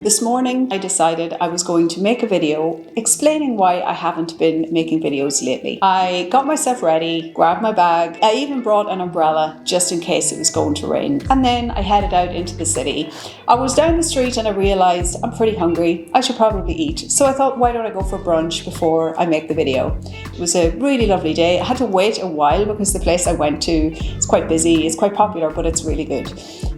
This morning I decided I was going to make a video explaining why I haven't been making videos lately. I got myself ready, grabbed my bag, I even brought an umbrella just in case it was going to rain, and then I headed out into the city. I was down the street and I realised I'm pretty hungry, I should probably eat. So I thought, why don't I go for brunch before I make the video? It was a really lovely day. I had to wait a while because the place I went to is quite busy, it's quite popular, but it's really good.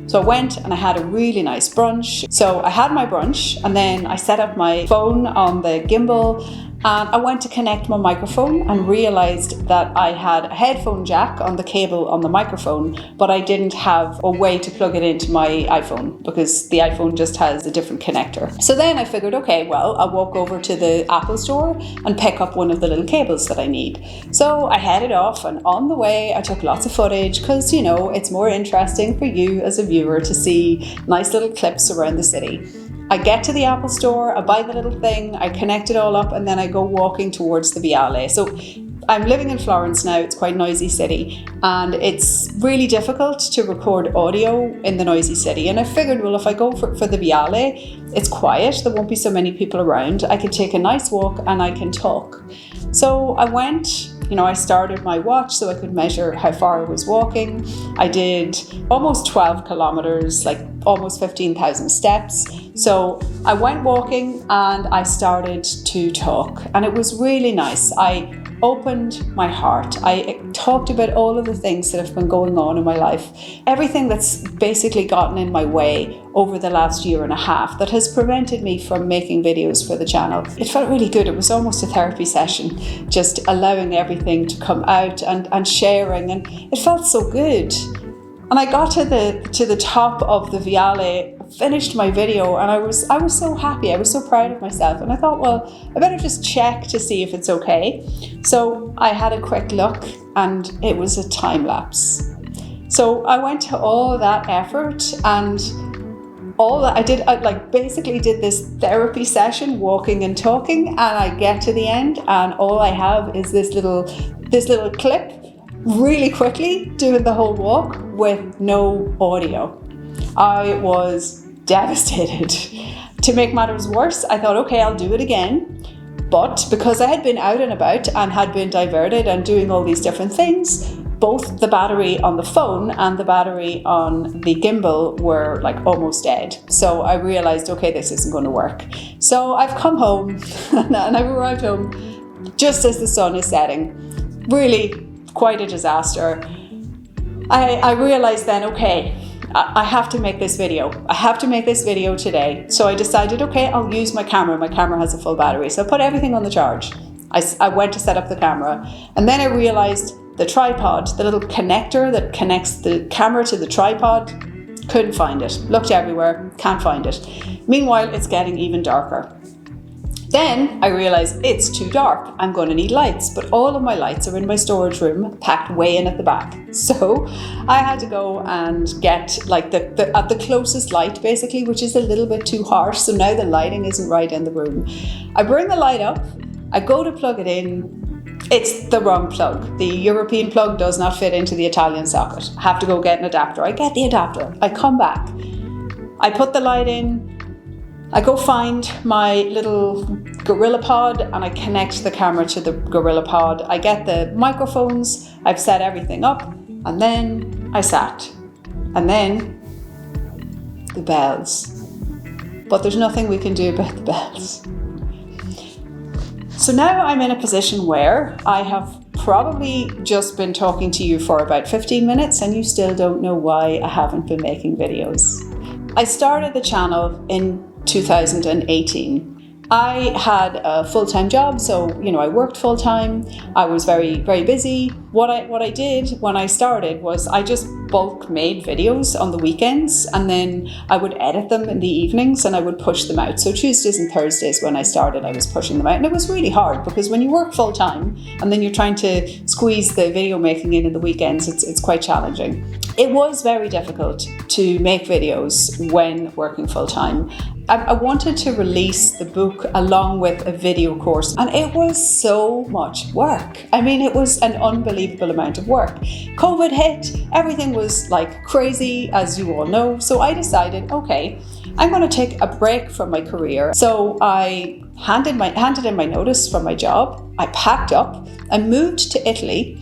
So I went and I had a really nice brunch. So I had my brunch and then I set up my phone on the gimbal and I went to connect my microphone and realised that I had a headphone jack on the cable on the microphone, but I didn't have a way to plug it into my iPhone because the iPhone just has a different connector. So then I figured, okay, well, I'll walk over to the Apple store and pick up one of the little cables that I need. So I headed off, and on the way I took lots of footage because, you know, it's more interesting for you as a viewer to see nice little clips around the city. I get to the Apple store, I buy the little thing, I connect it all up, and then I go walking towards the Viale. So I'm living in Florence now, it's quite a noisy city, and it's really difficult to record audio in the noisy city. And I figured, well, if I go for the Viale, it's quiet, there won't be so many people around, I can take a nice walk and I can talk. So I went, I started my watch so I could measure how far I was walking. I did almost 12 kilometers, like almost 15,000 steps. So I went walking and I started to talk, and it was really nice. I opened my heart. I talked about all of the things that have been going on in my life, everything that's basically gotten in my way over the last year and a half that has prevented me from making videos for the channel. It felt really good. It was almost a therapy session, just allowing everything to come out and sharing, and it felt so good. And I got to the top of the Viale, finished my video, and I was so happy. I was so proud of myself, and I thought, well, I better just check to see if it's okay. So I had a quick look, and it was a time lapse. So I went to all that effort, and all that I did, I basically did this therapy session, walking and talking, and I get to the end, and all I have is this little clip, really quickly doing the whole walk with no audio. I was devastated. To make matters worse, I thought, okay, I'll do it again. But because I had been out and about and had been diverted and doing all these different things, both the battery on the phone and the battery on the gimbal were like almost dead. So I realized, okay, this isn't going to work. So I've come home and I've arrived home just as the sun is setting. Really quite a disaster. I realized then, okay, I have to make this video. I have to make this video today. So I decided, okay, I'll use my camera. My camera has a full battery. So I put everything on the charge. I went to set up the camera, and then I realized the tripod, the little connector that connects the camera to the tripod, couldn't find it. Looked everywhere, can't find it. Meanwhile, it's getting even darker. Then I realized it's too dark. I'm going to need lights, but all of my lights are in my storage room, packed way in at the back. So I had to go and get like the closest light, basically, which is a little bit too harsh. So now the lighting isn't right in the room. I bring the light up, I go to plug it in. It's the wrong plug. The European plug does not fit into the Italian socket. I have to go get an adapter. I get the adapter. I come back. I put the light in. I go find my little GorillaPod and I connect the camera to the GorillaPod. I get the microphones, I've set everything up, and then I sat. And then the bells. But there's nothing we can do about the bells. So now I'm in a position where I have probably just been talking to you for about 15 minutes and you still don't know why I haven't been making videos. I started the channel in 2018. I had a full-time job, so I worked full-time. I was very, very busy. What I did when I started was I just bulk made videos on the weekends, and then I would edit them in the evenings and I would push them out. So Tuesdays and Thursdays when I started, I was pushing them out, and it was really hard because when you work full-time and then you're trying to squeeze the video making in the weekends, it's quite challenging. It was very difficult to make videos when working full-time. I wanted to release the book along with a video course, and it was so much work. I mean, it was an unbelievable amount of work. COVID hit, everything was like crazy, as you all know. So I decided, okay, I'm going to take a break from my career. So I handed in my notice from my job. I packed up and moved to Italy.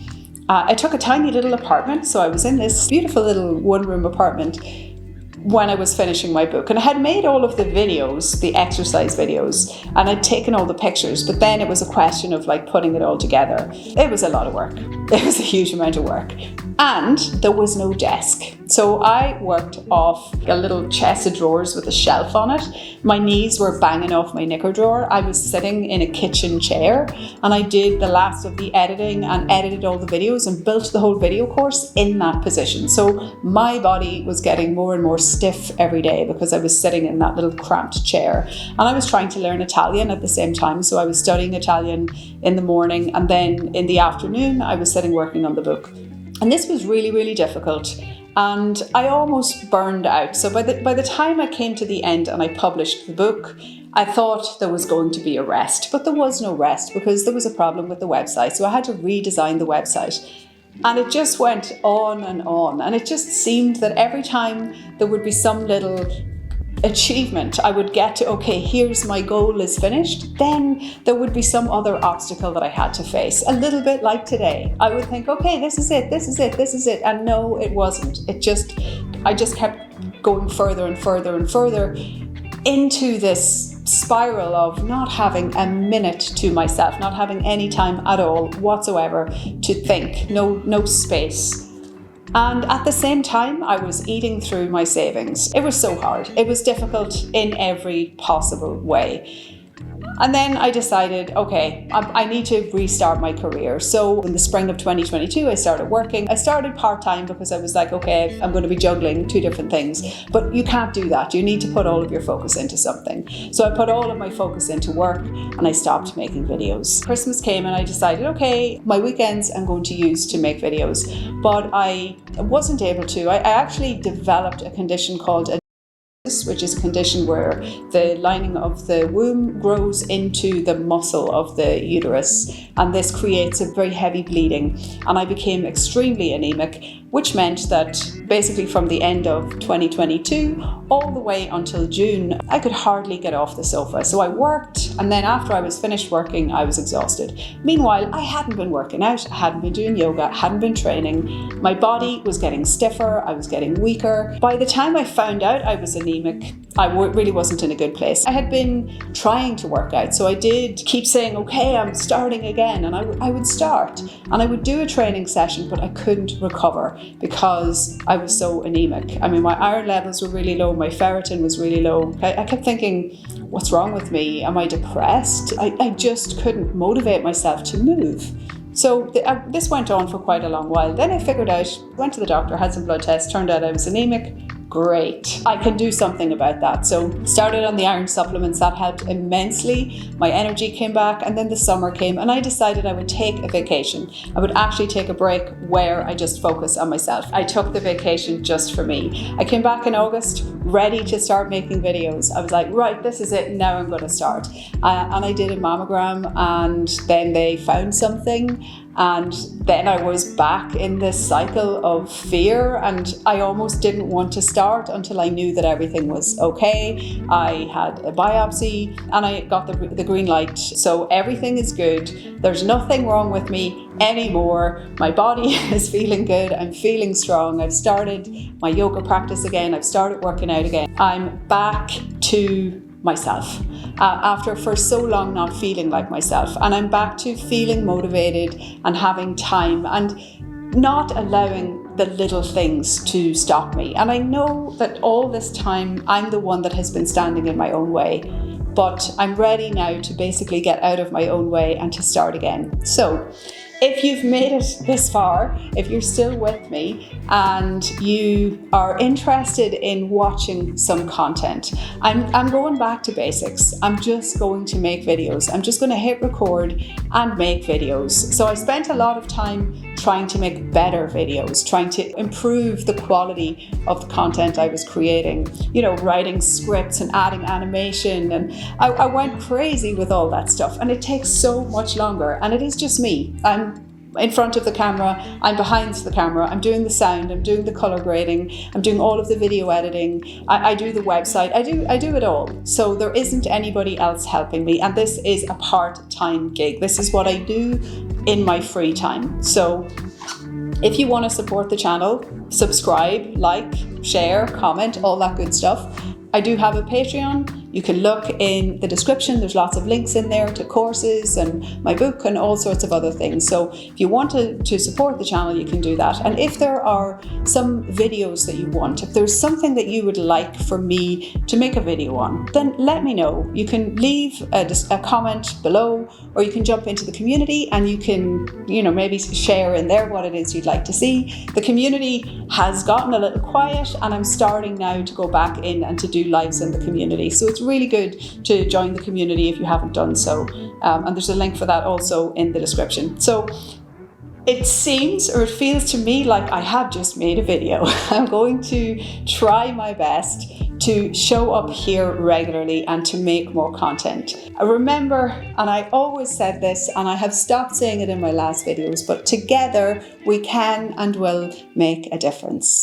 I took a tiny little apartment. So I was in this beautiful little one-room apartment when I was finishing my book. And I had made all of the videos, the exercise videos, and I'd taken all the pictures, but then it was a question of like putting it all together. It was a lot of work. It was a huge amount of work. And there was no desk. So I worked off a little chest of drawers with a shelf on it. My knees were banging off my knicker drawer. I was sitting in a kitchen chair and I did the last of the editing and edited all the videos and built the whole video course in that position. So my body was getting more and more stiff every day because I was sitting in that little cramped chair. And I was trying to learn Italian at the same time. So I was studying Italian in the morning, and then in the afternoon I was sitting working on the book. And this was really, really difficult. And I almost burned out. So by the time I came to the end and I published the book, I thought there was going to be a rest, but there was no rest because there was a problem with the website. So I had to redesign the website. And it just went on. And it just seemed that every time there would be some little achievement, I would get to, okay, here's my goal is finished, then there would be some other obstacle that I had to face. A little bit like today. I would think, okay, this is it. And no, it wasn't. I just kept going further and further and further into this spiral of not having a minute to myself, not having any time at all whatsoever to think, no space. And at the same time, I was eating through my savings. It was so hard. It was difficult in every possible way. And then I decided, okay, I need to restart my career. So in the spring of 2022, I started working. I started part-time because I was like, okay, I'm going to be juggling 2 different things. But you can't do that. You need to put all of your focus into something. So I put all of my focus into work and I stopped making videos. Christmas came and I decided, okay, my weekends I'm going to use to make videos. But I wasn't able to. I actually developed a condition called which is a condition where the lining of the womb grows into the muscle of the uterus, and this creates a very heavy bleeding. And I became extremely anemic, which meant that basically from the end of 2022 all the way until June, I could hardly get off the sofa. So I worked, and then after I was finished working, I was exhausted. Meanwhile, I hadn't been working out, I hadn't been doing yoga, hadn't been training. My body was getting stiffer, I was getting weaker. By the time I found out I was anemic, I really wasn't in a good place. I had been trying to work out, so I did keep saying, okay, I'm starting again, and I would start, and I would do a training session, but I couldn't recover because I was so anemic. I mean, my iron levels were really low, my ferritin was really low. I kept thinking, what's wrong with me? Am I depressed? I just couldn't motivate myself to move. So this went on for quite a long while. Then I figured out, went to the doctor, had some blood tests, turned out I was anemic. Great, I can do something about that. So started on the iron supplements, that helped immensely. My energy came back, and then the summer came and I decided I would take a vacation. I would actually take a break where I just focus on myself. I took the vacation just for me. I came back in August, ready to start making videos. I was like, right, this is it, now I'm going to start. And I did a mammogram, and then they found something. And then I was back in this cycle of fear, and I almost didn't want to start until I knew that everything was okay. I had a biopsy and I got the green light. So everything is good. There's nothing wrong with me anymore. My body is feeling good. I'm feeling strong. I've started my yoga practice again. I've started working out again. I'm back to myself after for so long not feeling like myself, and I'm back to feeling motivated and having time and not allowing the little things to stop me. And I know that all this time I'm the one that has been standing in my own way, but I'm ready now to basically get out of my own way and to start again. So if you've made it this far, if you're still with me and you are interested in watching some content, I'm going back to basics. I'm just going to make videos. I'm just going to hit record and make videos. So I spent a lot of time trying to make better videos, trying to improve the quality of the content I was creating, writing scripts and adding animation. And I went crazy with all that stuff, and it takes so much longer, and it is just me. I'm in front of the camera, I'm behind the camera, I'm doing the sound, I'm doing the color grading, I'm doing all of the video editing, I do the website, I do it all. So there isn't anybody else helping me, and this is a part-time gig. This is what I do in my free time. So if you want to support the channel, subscribe, like, share, comment, all that good stuff. I do have a Patreon. You can look in the description. There's lots of links in there to courses and my book and all sorts of other things. So if you want to support the channel, you can do that. And if there are some videos that you want, if there's something that you would like for me to make a video on, then let me know. You can leave a comment below, or you can jump into the community and you can, maybe share in there what it is you'd like to see. The community has gotten a little quiet, and I'm starting now to go back in and to do lives in the community. So it's really good to join the community if you haven't done so. And there's a link for that also in the description. So it seems, or it feels to me, like I have just made a video. I'm going to try my best to show up here regularly and to make more content. Remember, and I always said this, and I have stopped saying it in my last videos, but together we can and will make a difference.